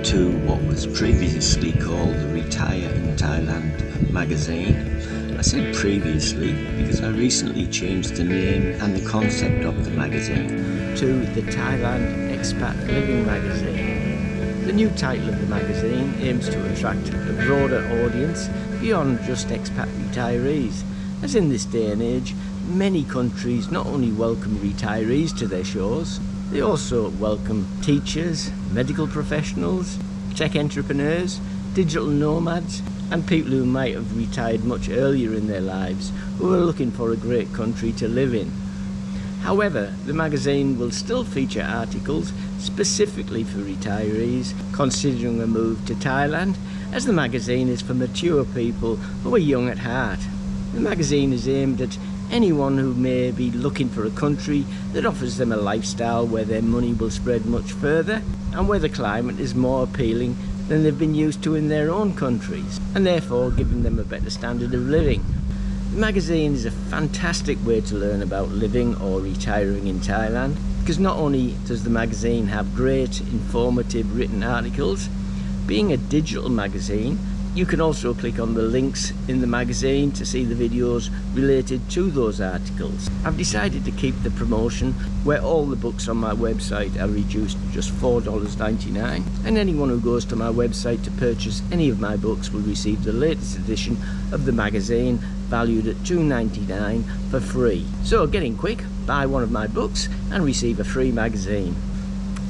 to what was previously called the Retire in Thailand magazine. I said previously because I recently changed the name and the concept of the magazine to the Thailand Expat Living magazine. The new title of the magazine aims to attract a broader audience beyond just expat retirees, as in this day and age many countries not only welcome retirees to their shores, they also welcome teachers, medical professionals, tech entrepreneurs, digital nomads and people who might have retired much earlier in their lives who are looking for a great country to live in. However, the magazine will still feature articles specifically for retirees considering a move to Thailand, as the magazine is for mature people who are young at heart. The magazine is aimed at anyone who may be looking for a country that offers them a lifestyle where their money will spread much further and where the climate is more appealing than they've been used to in their own countries, and therefore giving them a better standard of living. The magazine is a fantastic way to learn about living or retiring in Thailand, because not only does the magazine have great informative written articles, being a digital magazine, you can also click on the links in the magazine to see the videos related to those articles. I've decided to keep the promotion where all the books on my website are reduced to just $4.99, and anyone who goes to my website to purchase any of my books will receive the latest edition of the magazine valued at $2.99 for free. So get in quick, buy one of my books and receive a free magazine.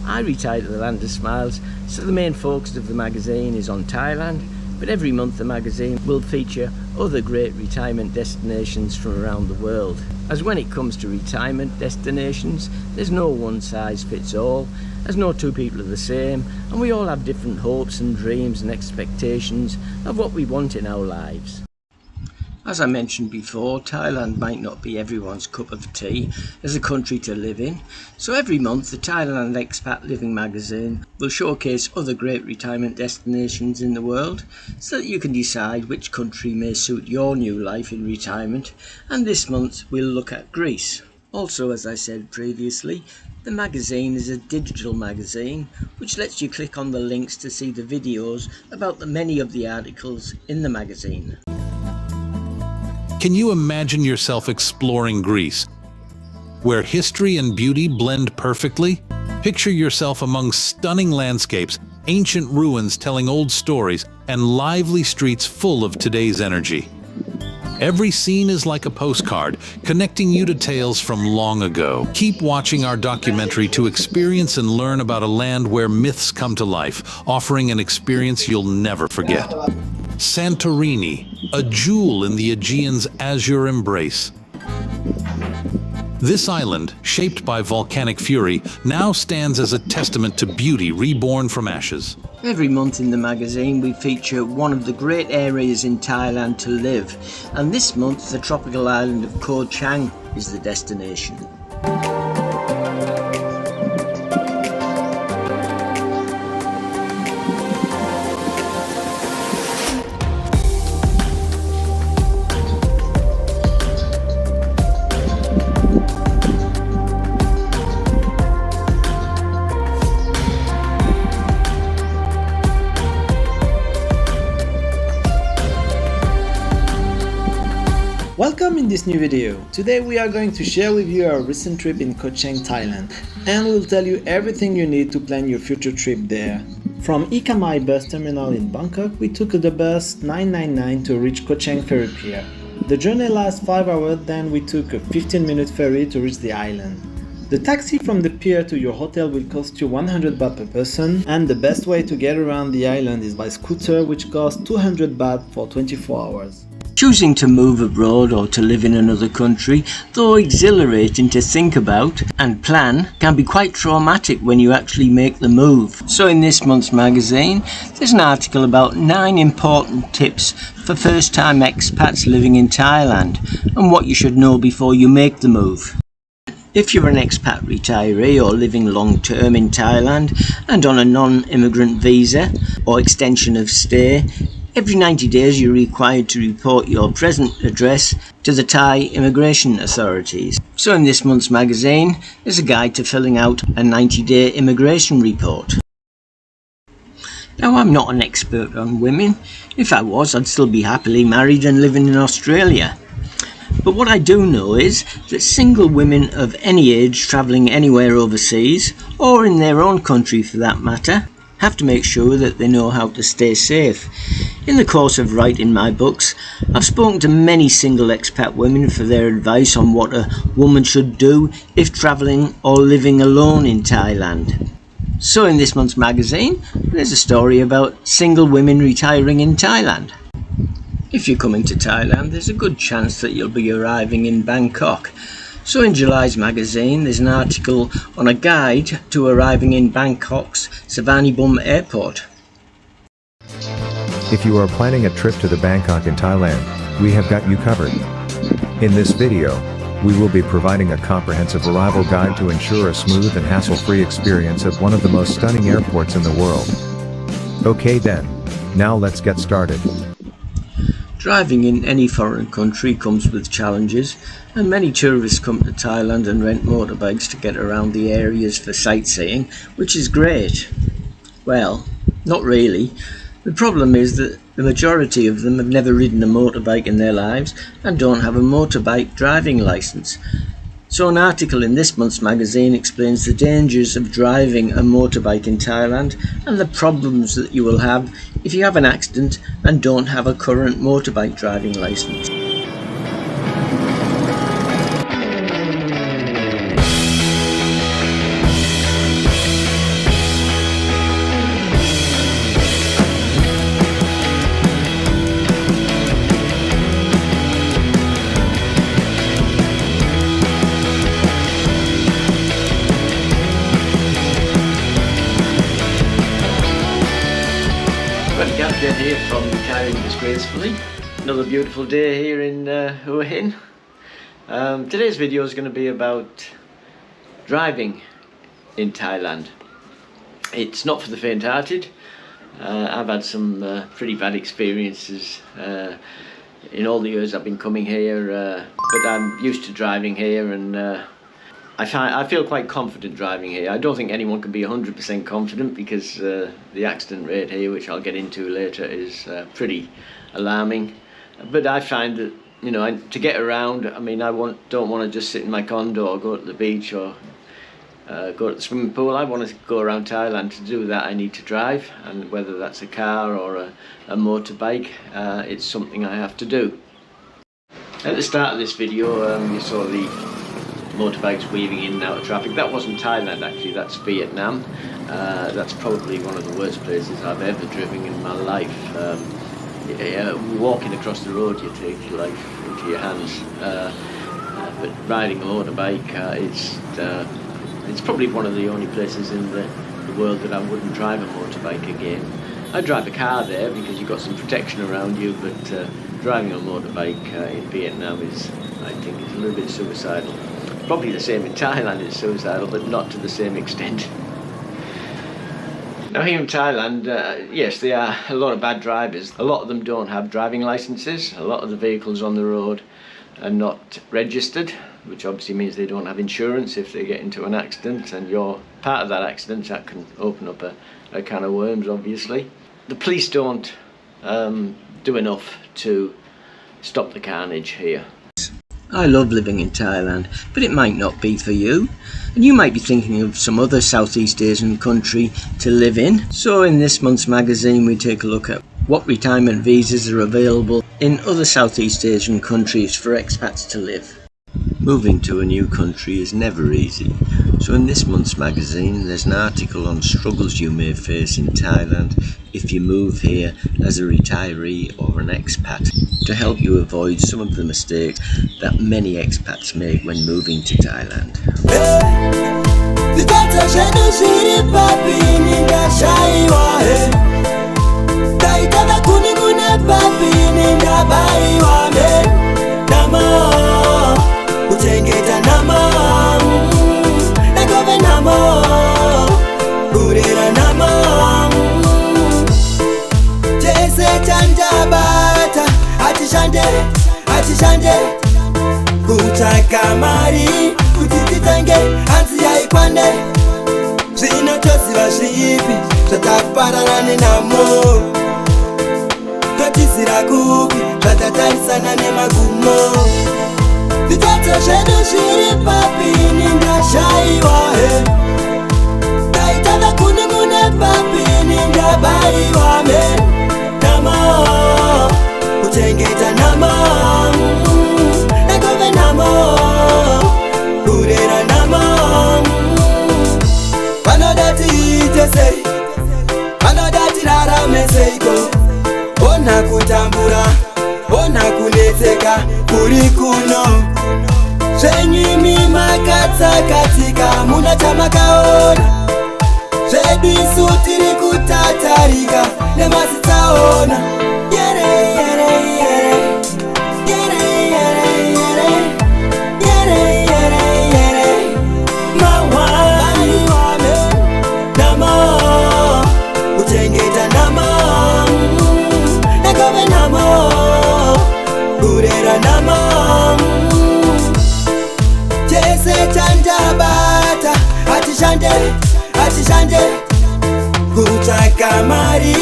I retire to the land of smiles, so the main focus of the magazine is on Thailand, but every month the magazine will feature other great retirement destinations from around the world. As when it comes to retirement destinations, there's no one size fits all, as no two people are the same, and we all have different hopes and dreams and expectations of what we want in our lives. As I mentioned before, Thailand might not be everyone's cup of tea as a country to live in, so every month the Thailand Expat Living magazine will showcase other great retirement destinations in the world so that you can decide which country may suit your new life in retirement, and this month we'll look at Greece. Also, as I said previously, the magazine is a digital magazine which lets you click on the links to see the videos about the many of the articles in the magazine. Can you imagine yourself exploring Greece, where history and beauty blend perfectly? Picture yourself among stunning landscapes, ancient ruins telling old stories, and lively streets full of today's energy. Every scene is like a postcard, connecting you to tales from long ago. Keep watching our documentary to experience and learn about a land where myths come to life, offering an experience you'll never forget. Santorini, a jewel in the Aegean's azure embrace. This island, shaped by volcanic fury, now stands as a testament to beauty reborn from ashes. Every month in the magazine we feature one of the great areas in Thailand to live, and this month the tropical island of Koh Chang is the destination. Welcome in this new video. Today we are going to share with you our recent trip in Koh Chang, Thailand, and we'll tell you everything you need to plan your future trip there. From Ika Mai bus terminal in Bangkok, we took the bus 999 to reach Koh Chang ferry pier. The journey lasts 5 hours, then we took a 15-minute ferry to reach the island. The taxi from the pier to your hotel will cost you 100 baht per person, and the best way to get around the island is by scooter, which costs 200 baht for 24 hours. Choosing to move abroad or to live in another country, though exhilarating to think about and plan, can be quite traumatic when you actually make the move. So in this month's magazine, there's an article about 9 important tips for first-time expats living in Thailand and what you should know before you make the move. If you're an expat retiree or living long-term in Thailand and on a non-immigrant visa or extension of stay, every 90 days you're required to report your present address to the Thai immigration authorities. So in this month's magazine is a guide to filling out a 90-day immigration report. Now, I'm not an expert on women. If I was, I'd still be happily married and living in Australia. But what I do know is that single women of any age travelling anywhere overseas, or in their own country for that matter, have to make sure that they know how to stay safe. In the course of writing my books, I've spoken to many single expat women for their advice on what a woman should do if travelling or living alone in Thailand. So in this month's magazine, there's a story about single women retiring in Thailand. If you're coming to Thailand, there's a good chance that you'll be arriving in Bangkok. So in July's magazine, there's an article on a guide to arriving in Bangkok's Suvarnabhumi airport. If you are planning a trip to the Bangkok in Thailand, we have got you covered. In this video, we will be providing a comprehensive arrival guide to ensure a smooth and hassle-free experience at one of the most stunning airports in the world. Okay then, now let's get started. Driving in any foreign country comes with challenges, and many tourists come to Thailand and rent motorbikes to get around the areas for sightseeing, which is great. Well, not really. The problem is that the majority of them have never ridden a motorbike in their lives and don't have a motorbike driving licence. So an article in this month's magazine explains the dangers of driving a motorbike in Thailand and the problems that you will have if you have an accident and don't have a current motorbike driving licence. Here from retiring disgracefully. Another beautiful day here in Hua Hin. Today's video is going to be about driving in Thailand. It's not for the faint-hearted. I've had some pretty bad experiences in all the years I've been coming here, but I'm used to driving here, and I feel quite confident driving here. I don't think anyone can be 100% confident because the accident rate here, which I'll get into later, is pretty alarming. But I find that, you know, to get around, I mean, don't want to just sit in my condo or go to the beach or go to the swimming pool. I want to go around Thailand. To do that, I need to drive, and whether that's a car or a motorbike, it's something I have to do. At the start of this video, you saw the motorbikes weaving in and out of traffic. That wasn't Thailand actually, that's Vietnam. That's probably one of the worst places I've ever driven in my life. Walking across the road, you take your life into your hands. But riding a motorbike, it's probably one of the only places in the world that I wouldn't drive a motorbike again. I'd drive a car there because you've got some protection around you, but driving a motorbike in Vietnam is, I think, it's a little bit suicidal. Probably the same in Thailand, it's suicidal, but not to the same extent. Now here in Thailand, yes, there are a lot of bad drivers. A lot of them don't have driving licenses. A lot of the vehicles on the road are not registered, which obviously means they don't have insurance if they get into an accident, and you're part of that accident. That can open up a can of worms, obviously. The police don't do enough to stop the carnage here. I love living in Thailand, but it might not be for you. And you might be thinking of some other Southeast Asian country to live in. So in this month's magazine, we take a look at what retirement visas are available in other Southeast Asian countries for expats to live. Moving to a new country is never easy. So in this month's magazine, there's an article on struggles you may face in Thailand if you move here as a retiree or an expat, to help you avoid some of the mistakes that many expats make when moving to Thailand. Kamari, kuti titange, hanzi yaikwande. Zvinotoziva zvipi, zvatakuparana nenhamo, totizira kupi zvatatarisana nemagumo. Zvitsatso zvedu zviri papini ndashaiwa he, taita vakunimune papini ndabaiwa me. Namo, kuchengeta namo, negove namo, kurera namo. Vanodati ite sei, vanodati rarame seiko, ona kutambura, ona kunetseka kuri kuno. Zvenyimi makatsakatika muna chamakaona, zvedu isu tiri kutatarika nemasitsaona. Yere yere yere, yere yere yere, yere yere yere, mawani wame. Namo, kuchengeta namo, negove namo, kurera namo. Chese chandabata, atishande, atishande, kutsvaka mari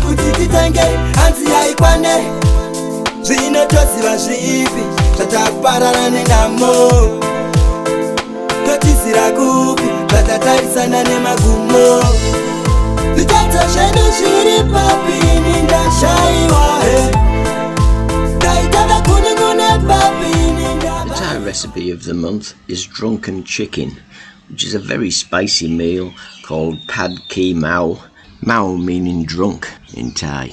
kuti titenge hanzi yaikwane. Zvino toziva zvipi zvatakuparana nenhamo, totizira kupi zvatatarisana nemagumo. Zvitsatso zvedu zviri papini ndashaiwa he, taita vakunimune papini The Thai recipe of the month is drunken chicken, which is a very spicy meal called pad ki mao, mao meaning drunk in Thai.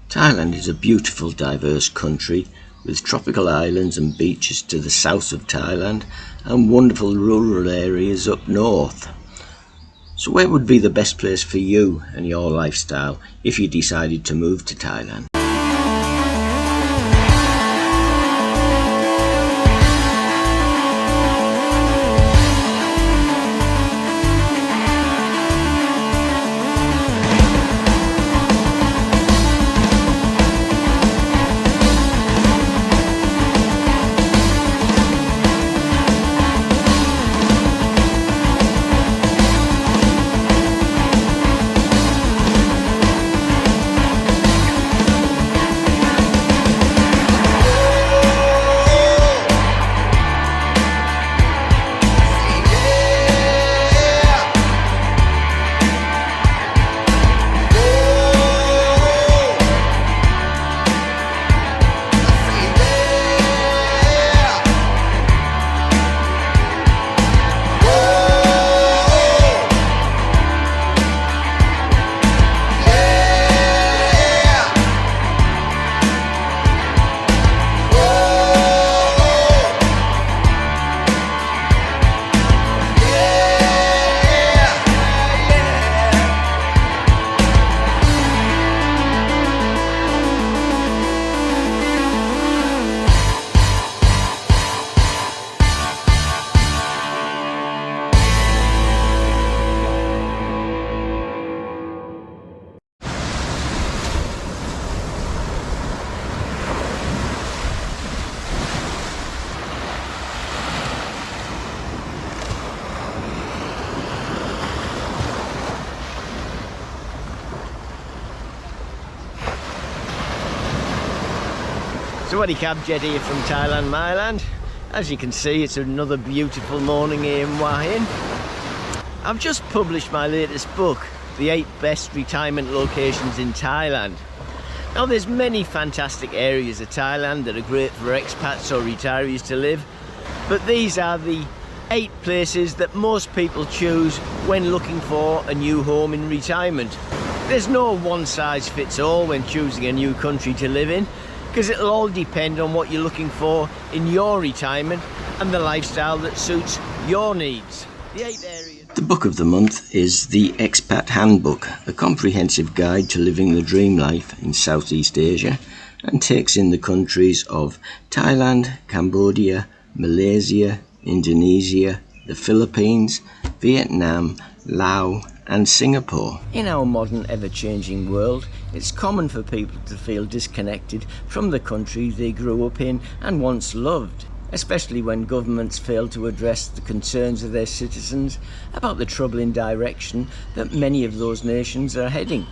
Thailand is a beautiful, diverse country with tropical islands and beaches to the south of Thailand and wonderful rural areas up north. So where would be the best place for you and your lifestyle if you decided to move to Thailand? Sawasdee Krab, Jed here from Thailand, Myland. As you can see, it's another beautiful morning here in Hua Hin. I've just published my latest book, The 8 Best Retirement Locations in Thailand. Now there's many fantastic areas of Thailand that are great for expats or retirees to live, but these are the 8 places that most people choose when looking for a new home in retirement. There's no one size fits all when choosing a new country to live in, because it'll all depend on what you're looking for in your retirement and the lifestyle that suits your needs. The 8 areas. The book of the month is the Expat Handbook, a comprehensive guide to living the dream life in Southeast Asia, and takes in the countries of Thailand, Cambodia, Malaysia, Indonesia, the Philippines, Vietnam, Laos and Singapore. In our modern, ever-changing world, it's common for people to feel disconnected from the country they grew up in and once loved. especially when governments fail to address the concerns of their citizens about the troubling direction that many of those nations are heading.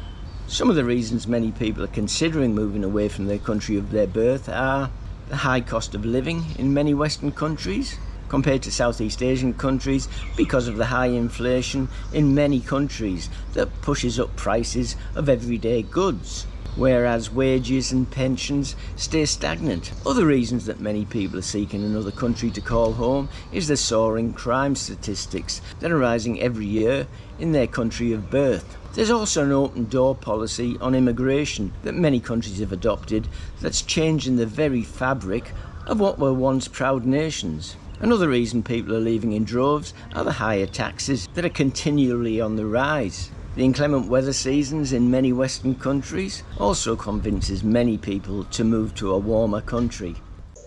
Some of the reasons many people are considering moving away from their country of their birth are the high cost of living in many Western countries compared to Southeast Asian countries, because of the high inflation in many countries that pushes up prices of everyday goods, whereas wages and pensions stay stagnant. Other reasons that many people are seeking another country to call home is the soaring crime statistics that are rising every year in their country of birth. There's also an open door policy on immigration that many countries have adopted that's changing the very fabric of what were once proud nations. Another reason people are leaving in droves are the higher taxes that are continually on the rise. The inclement weather seasons in many Western countries also convinces many people to move to a warmer country.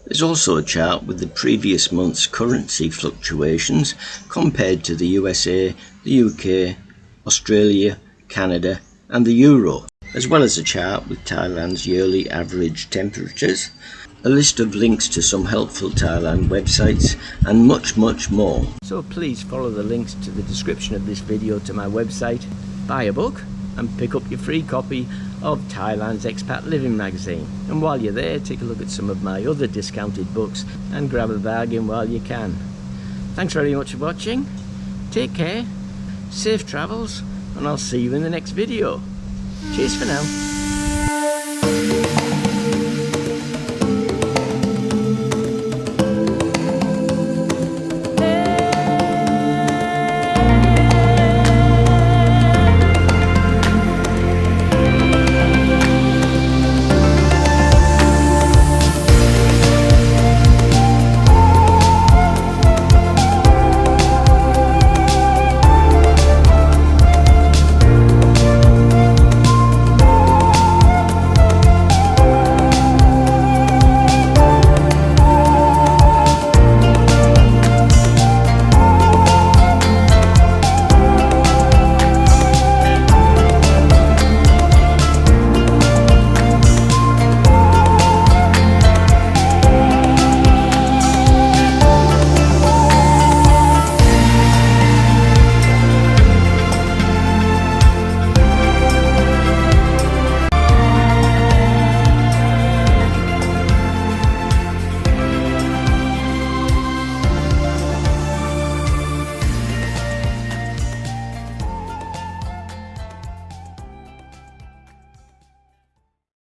There's also a chart with the previous month's currency fluctuations compared to the USA, the UK, Australia, Canada and the euro, as well as a chart with Thailand's yearly average temperatures, a list of links to some helpful Thailand websites and much more. So please follow the links to the description of this video to my website, buy a book and pick up your free copy of Thailand's Expat Living magazine. And while you're there, take a look at some of my other discounted books and grab a bargain while you can. Thanks very much for watching, take care, safe travels, and I'll see you in the next video. Cheers for now.